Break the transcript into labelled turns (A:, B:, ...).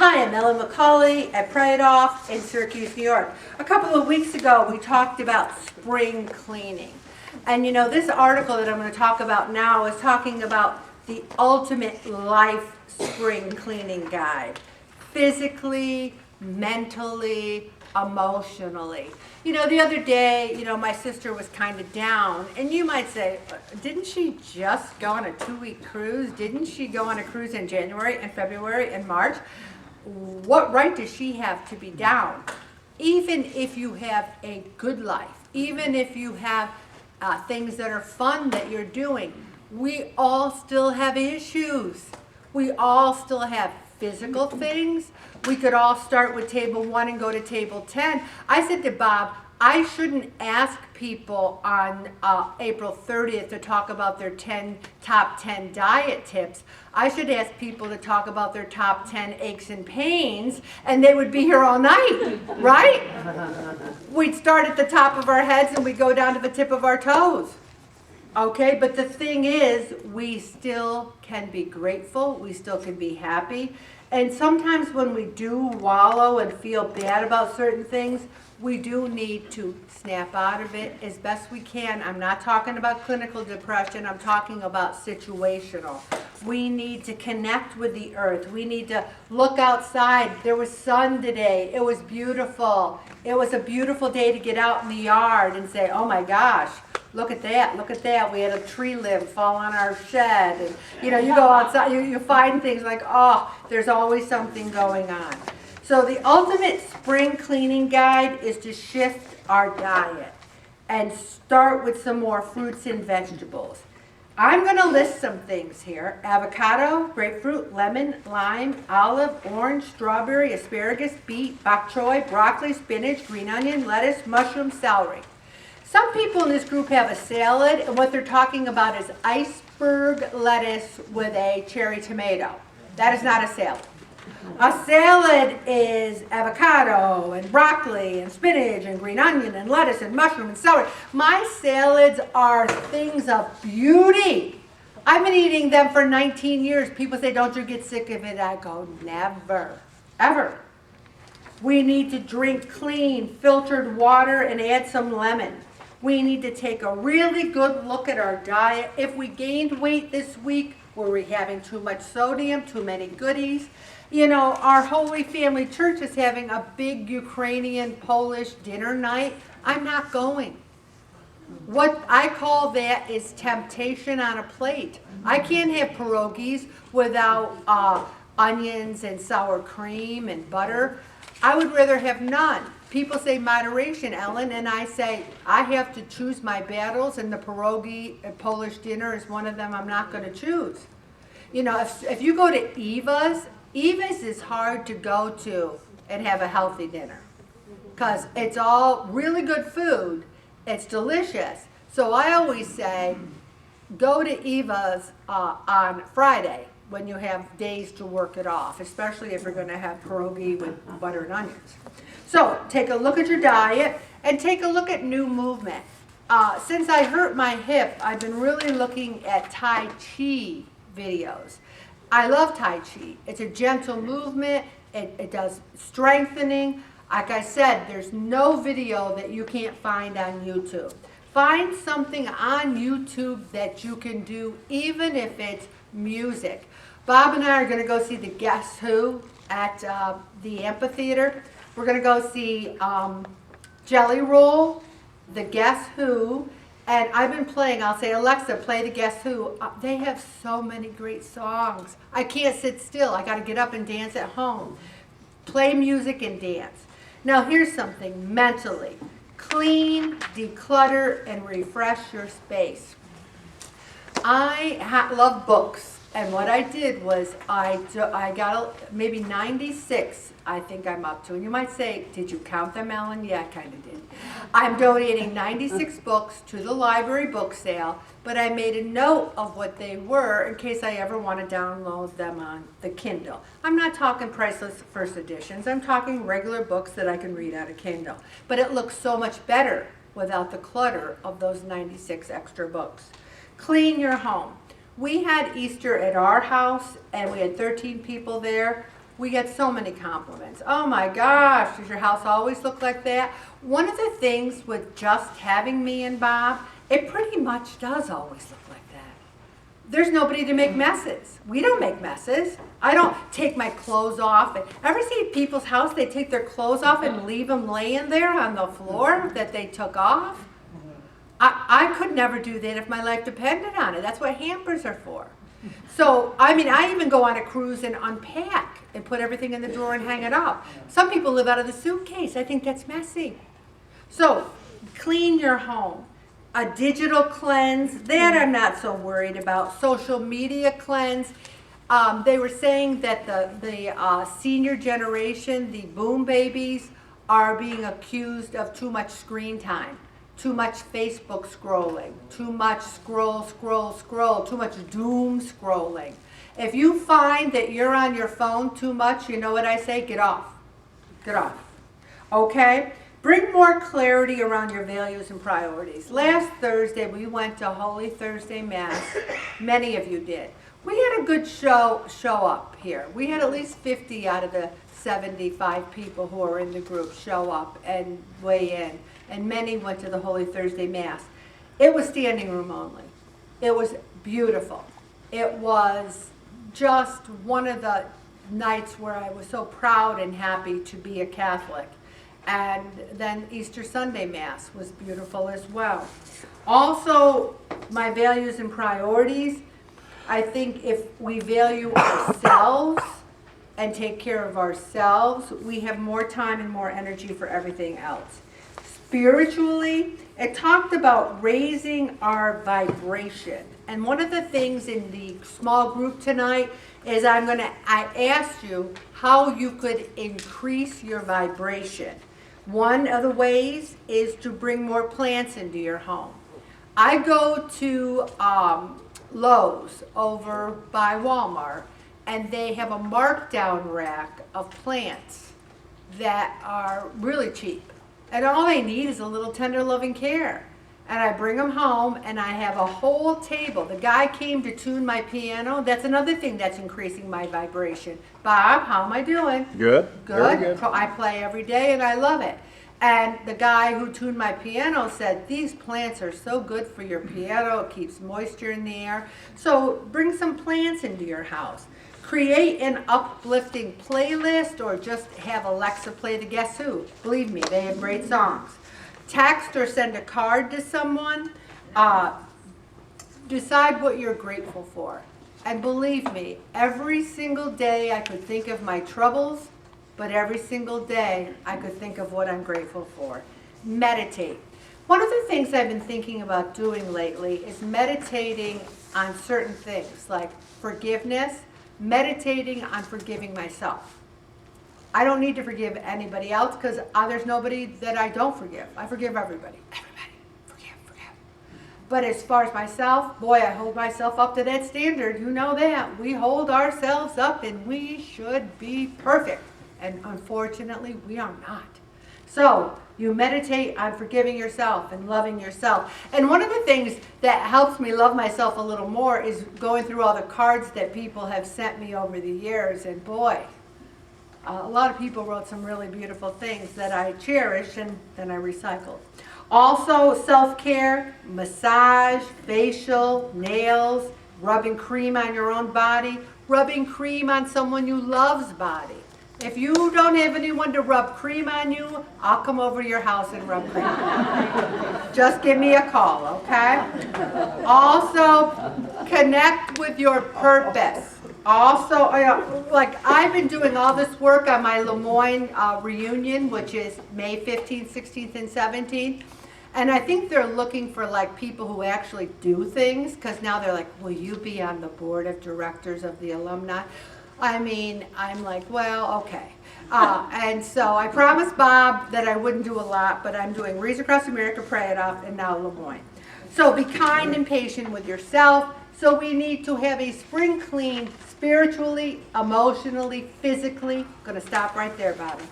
A: Hi, I'm Ellen McCauley at Pray It Off in Syracuse, New York. A couple of weeks ago, we talked about spring cleaning. And you know, this article that I'm going to talk about now is talking about the ultimate life spring cleaning guide. Physically, mentally, emotionally. You know, the other day, my sister was kind of down, and you might say, didn't she just go on a 2-week cruise? Didn't she go on a cruise in January and February and March? What right does she have to be down? Even if you have a good life, even if you have things that are fun that you're doing, we all still have issues. We all still have physical things. We could all start with table 1 and go to table 10. I said to Bob, I shouldn't ask people on April 30th to talk about their top 10 diet tips. I should ask people to talk about their top 10 aches and pains, and they would be here all night, right? We'd start at the top of our heads and we'd go down to the tip of our toes. Okay, but the thing is, we still can be grateful, we still can be happy, and sometimes when we do wallow and feel bad about certain things, we do need to snap out of it as best we can. I'm not talking about clinical depression, I'm talking about situational. We need to connect with the earth. We need to look outside. There was sun today. It was beautiful. It was a beautiful day to get out in the yard and say, oh my gosh, look at that, look at that. We had a tree limb fall on our shed. And you go outside, you find things like, oh, there's always something going on. So the ultimate spring cleaning guide is to shift our diet and start with some more fruits and vegetables. I'm going to list some things here: avocado, grapefruit, lemon, lime, olive, orange, strawberry, asparagus, beet, bok choy, broccoli, spinach, green onion, lettuce, mushroom, celery. Some people in this group have a salad, and what they're talking about is iceberg lettuce with a cherry tomato. That is not a salad. A salad is avocado and broccoli and spinach and green onion and lettuce and mushroom and celery. My salads are things of beauty. I've been eating them for 19 years. People say, don't you get sick of it? I go, never, ever. We need to drink clean, filtered water and add some lemon. We need to take a really good look at our diet. If we gained weight this week, were we having too much sodium, too many goodies? Our Holy Family Church is having a big Ukrainian Polish dinner night. I'm not going. What I call that is temptation on a plate. I can't have pierogies without onions and sour cream and butter. I would rather have none. People say moderation, Ellen, and I say I have to choose my battles, and the pierogi at Polish dinner is one of them I'm not going to choose. If you go to Eva's is hard to go to and have a healthy dinner because it's all really good food. It's delicious. So I always say go to Eva's on Friday when you have days to work it off, especially if you're going to have pierogi with butter and onions. So take a look at your diet and take a look at new movement. Since I hurt my hip, I've been really looking at Tai Chi videos. I love Tai Chi. It's a gentle movement. It does strengthening. Like I said, there's no video that you can't find on YouTube. Find something on YouTube that you can do, even if it's music. Bob and I are going to go see the Guess Who at the amphitheater. We're going to go see Jelly Roll, the Guess Who, and I've been playing, I'll say, Alexa, play the Guess Who. They have so many great songs. I can't sit still. I got to get up and dance at home. Play music and dance. Now here's something mentally. Clean, declutter, and refresh your space. I love books. And what I did was I got maybe 96, I think I'm up to. And you might say, did you count them, Ellen? Yeah, I kind of did. I'm donating 96 books to the library book sale, but I made a note of what they were in case I ever want to download them on the Kindle. I'm not talking priceless first editions. I'm talking regular books that I can read on a Kindle. But it looks so much better without the clutter of those 96 extra books. Clean your home. We had Easter at our house, and we had 13 people there. We get so many compliments. Oh my gosh, does your house always look like that? One of the things with just having me and Bob, it pretty much does always look like that. There's nobody to make messes. We don't make messes. I don't take my clothes off. Ever see people's house, they take their clothes off and leave them laying there on the floor that they took off? I could never do that if my life depended on it. That's what hampers are for. So, I mean, I even go on a cruise and unpack and put everything in the drawer and hang it up. Some people live out of the suitcase. I think that's messy. So, clean your home. A digital cleanse, that I'm not so worried about. Social media cleanse. They were saying that the senior generation, the boom babies, are being accused of too much screen time. Too much Facebook scrolling, too much scroll, too much doom scrolling. If you find that you're on your phone too much, you know what I say? Get off. Get off. Okay? Bring more clarity around your values and priorities. Last Thursday, we went to Holy Thursday Mass. Many of you did. We had a good show up here. We had at least 50 out of the 75 people who are in the group show up and weigh in. And many went to the Holy Thursday Mass. It was standing room only. It was beautiful. It was just one of the nights where I was so proud and happy to be a Catholic. And then Easter Sunday Mass was beautiful as well. Also, my values and priorities, I think if we value ourselves and take care of ourselves, we have more time and more energy for everything else. Spiritually, it talked about raising our vibration. And one of the things in the small group tonight is I asked you how you could increase your vibration. One of the ways is to bring more plants into your home. I go to Lowe's over by Walmart, and they have a markdown rack of plants that are really cheap. And all they need is a little tender loving care. And I bring them home and I have a whole table. The guy came to tune my piano. That's another thing that's increasing my vibration. Bob, how am I doing?
B: Good.
A: Good.
B: Very good.
A: I play every day and I love it. And the guy who tuned my piano said, these plants are so good for your piano. It keeps moisture in the air. So bring some plants into your house. Create an uplifting playlist or just have Alexa play the Guess Who. Believe me, they have great songs. Text or send a card to someone. Decide what you're grateful for. And believe me, every single day I could think of my troubles, but every single day I could think of what I'm grateful for. Meditate. One of the things I've been thinking about doing lately is meditating on certain things like forgiveness, meditating on forgiving myself. I don't need to forgive anybody else because there's nobody that I don't forgive. I forgive everybody. Everybody. Forgive. But as far as myself, boy, I hold myself up to that standard. You know that. We hold ourselves up and we should be perfect. And unfortunately, we are not. So you meditate on forgiving yourself and loving yourself. And one of the things that helps me love myself a little more is going through all the cards that people have sent me over the years. And boy, a lot of people wrote some really beautiful things that I cherish and then I recycled. Also, self-care, massage, facial, nails, rubbing cream on your own body, rubbing cream on someone you love's body. If you don't have anyone to rub cream on you, I'll come over to your house and rub cream on you. Just give me a call, okay? Also, connect with your purpose. Also, like I've been doing all this work on my Lemoyne reunion, which is May 15th, 16th, and 17th. And I think they're looking for like people who actually do things, because now they're like, will you be on the board of directors of the alumni? I mean, I'm like, well, okay. And so I promised Bob that I wouldn't do a lot, but I'm doing Reads Across America, Pray It Off, and now Lemoyne. So be kind and patient with yourself. So we need to have a spring clean spiritually, emotionally, physically. I'm going to stop right there, Bobby.